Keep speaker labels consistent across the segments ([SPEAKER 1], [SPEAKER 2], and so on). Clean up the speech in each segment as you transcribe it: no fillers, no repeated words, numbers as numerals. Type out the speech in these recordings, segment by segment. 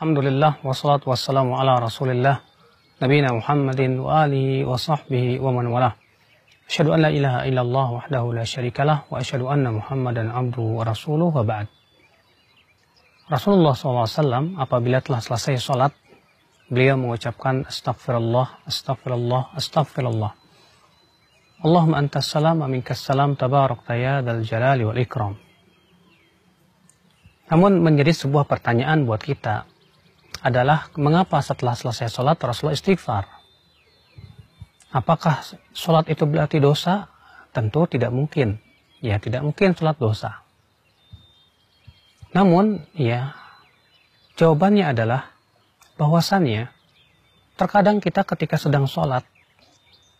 [SPEAKER 1] Alhamdulillah wassalatu wassalamu ala Rasulillah nabiyina Muhammadin wa alihi wa sahbihi wa man walah. Asyhadu an la ilaha illallah wahdahu la syarikalah wa asyhadu anna Muhammadan abduhu wa rasuluh wa ba'd. Rasulullah SAW apabila telah selesai sholat, beliau mengucapkan astagfirullah, astagfirullah, astagfirullah. Allahumma antas salam wa minkas salam tabarakta ya dzal jalali wal ikram. Namun menjadi sebuah pertanyaan buat kita adalah mengapa setelah selesai sholat Rasulullah istighfar? Apakah sholat itu berarti dosa? Tentu tidak mungkin. Ya, tidak mungkin sholat dosa. Namun, ya, jawabannya adalah bahwasannya terkadang kita ketika sedang sholat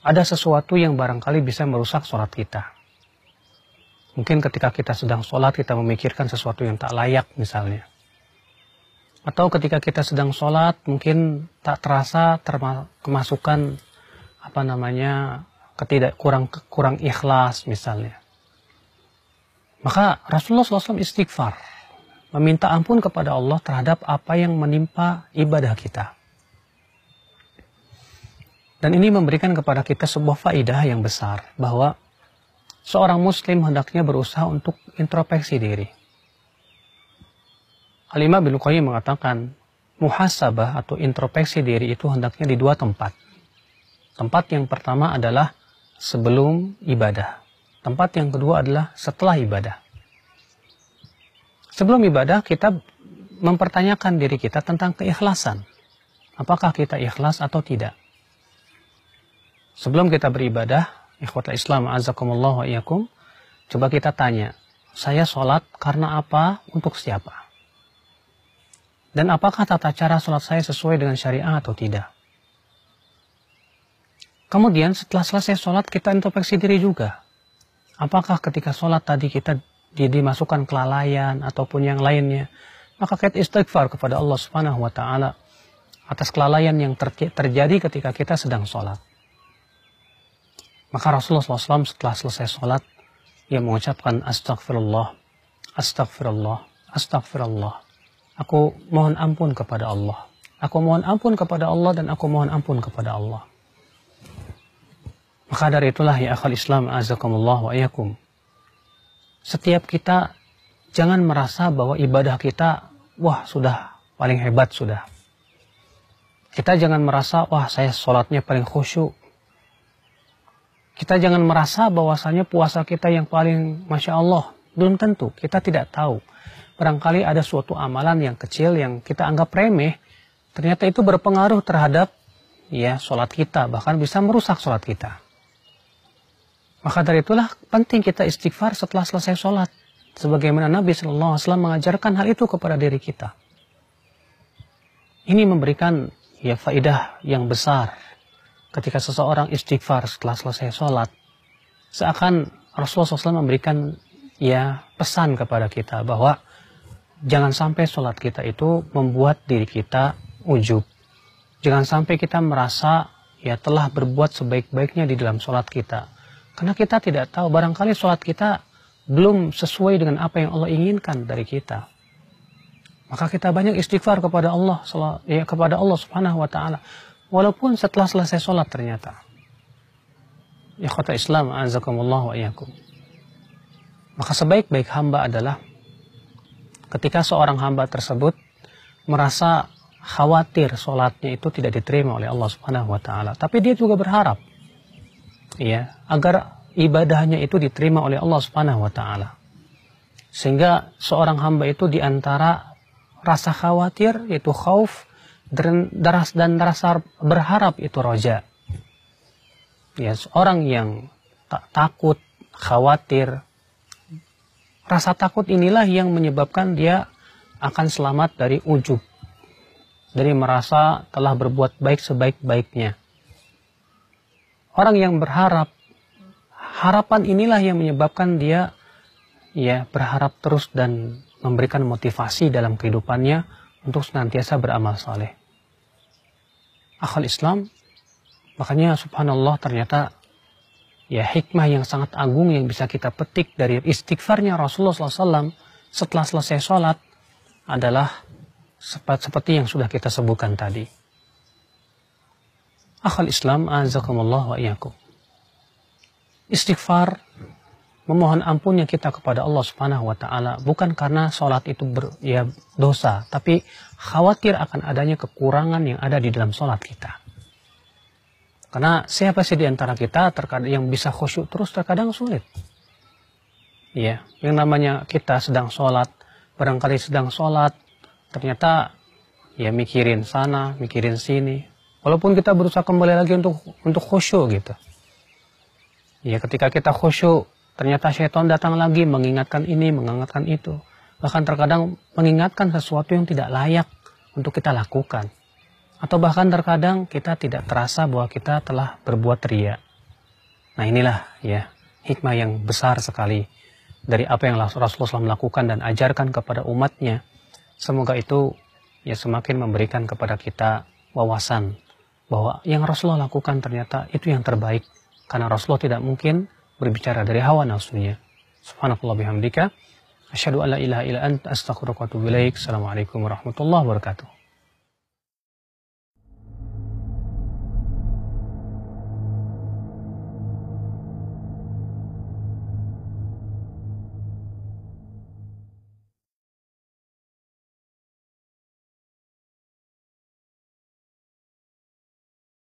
[SPEAKER 1] ada sesuatu yang barangkali bisa merusak sholat kita. Mungkin ketika kita sedang sholat kita memikirkan sesuatu yang tak layak misalnya. Atau ketika kita sedang sholat mungkin tak terasa kemasukan kurang ikhlas misalnya. Maka Rasulullah SAW istighfar, meminta ampun kepada Allah terhadap apa yang menimpa ibadah kita. Dan ini memberikan kepada kita sebuah faidah yang besar, bahwa seorang muslim hendaknya berusaha untuk introspeksi diri. Al-Imam Ibnu Qayyim mengatakan, muhasabah atau introspeksi diri itu hendaknya di dua tempat. Tempat yang pertama adalah sebelum ibadah. Tempat yang kedua adalah setelah ibadah. Sebelum ibadah kita mempertanyakan diri kita tentang keikhlasan. Apakah kita ikhlas atau tidak? Sebelum kita beribadah, ikhwatul Islam azakumullah wa iyyakum, coba kita tanya, saya sholat karena apa, untuk siapa? Dan apakah tata cara sholat saya sesuai dengan syariah atau tidak? Kemudian setelah selesai sholat kita introspeksi diri juga. Apakah ketika sholat tadi kita dimasukkan kelalaian ataupun yang lainnya? Maka kita istighfar kepada Allah Subhanahu wa Ta'ala atas kelalaian yang terjadi ketika kita sedang sholat. Maka Rasulullah SAW setelah selesai sholat, ia mengucapkan astagfirullah, astagfirullah, astagfirullah. Aku mohon ampun kepada Allah. Aku mohon ampun kepada Allah dan aku mohon ampun kepada Allah. Maka dari itulah ya akhal Islam azakumullah wa iyyakum. Setiap kita jangan merasa bahwa ibadah kita, wah sudah paling hebat sudah. Kita jangan merasa, wah saya sholatnya paling khusyuk. Kita jangan merasa bahwasanya puasa kita yang paling Masya Allah. Belum tentu, kita tidak tahu. Barangkali ada suatu amalan yang kecil yang kita anggap remeh, ternyata itu berpengaruh terhadap ya sholat kita, bahkan bisa merusak sholat kita. Maka dari itulah penting kita istighfar setelah selesai sholat, sebagaimana Nabi SAW mengajarkan hal itu kepada diri kita. Ini memberikan ya faidah yang besar ketika seseorang istighfar setelah selesai sholat. Seakan Rasulullah SAW memberikan ya pesan kepada kita bahwa jangan sampai sholat kita itu membuat diri kita ujub. Jangan sampai kita merasa ya telah berbuat sebaik-baiknya di dalam sholat kita. Karena kita tidak tahu, barangkali sholat kita belum sesuai dengan apa yang Allah inginkan dari kita. Maka kita banyak istighfar kepada Allah, kepada Allah Subhanahu wa Ta'ala. Walaupun setelah selesai sholat ternyata. Ya kata Islam, azakumullah wa iyyakum. Maka sebaik-baik hamba adalah ketika seorang hamba tersebut merasa khawatir sholatnya itu tidak diterima oleh Allah Subhanahu wa Ta'ala. Tapi dia juga berharap ya, agar ibadahnya itu diterima oleh Allah Subhanahu wa Ta'ala. Sehingga seorang hamba itu diantara rasa khawatir yaitu khauf dan rasa berharap itu roja. Ya, seorang yang takut, khawatir, rasa takut inilah yang menyebabkan dia akan selamat dari ujub, dari merasa telah berbuat baik sebaik-baiknya. Orang yang berharap, harapan inilah yang menyebabkan dia ya berharap terus dan memberikan motivasi dalam kehidupannya untuk senantiasa beramal saleh. Akhal Islam, makanya subhanallah ternyata ya hikmah yang sangat agung yang bisa kita petik dari istighfarnya Rasulullah SAW setelah selesai sholat adalah seperti yang sudah kita sebutkan tadi. Akhal Islam, azakumullah wa iyyakum. Istighfar, memohon ampunnya kita kepada Allah Subhanahu wa taala bukan karena sholat itu dosa, tapi khawatir akan adanya kekurangan yang ada di dalam sholat kita. Karena siapa sih di antara kita terkadang yang bisa khusyuk terus terkadang sulit. Ya, yang namanya kita sedang sholat, barangkali sedang sholat, ternyata ya mikirin sana, mikirin sini. Walaupun kita berusaha kembali lagi untuk khusyuk gitu. Ya, ketika kita khusyuk, ternyata syaitan datang lagi mengingatkan ini, mengingatkan itu. Bahkan terkadang mengingatkan sesuatu yang tidak layak untuk kita lakukan. Atau bahkan terkadang kita tidak terasa bahwa kita telah berbuat riya. Nah inilah ya hikmah yang besar sekali dari apa yang Rasulullah SAW melakukan dan ajarkan kepada umatnya. Semoga itu ya semakin memberikan kepada kita wawasan bahwa yang Rasulullah lakukan ternyata itu yang terbaik. Karena Rasulullah tidak mungkin berbicara dari hawa nafsunya. Subhanakallah bihamdika. Asyhadu an la ilaha illa anta astaghfiruka wa atubu ilaik. Assalamualaikum warahmatullahi wabarakatuh.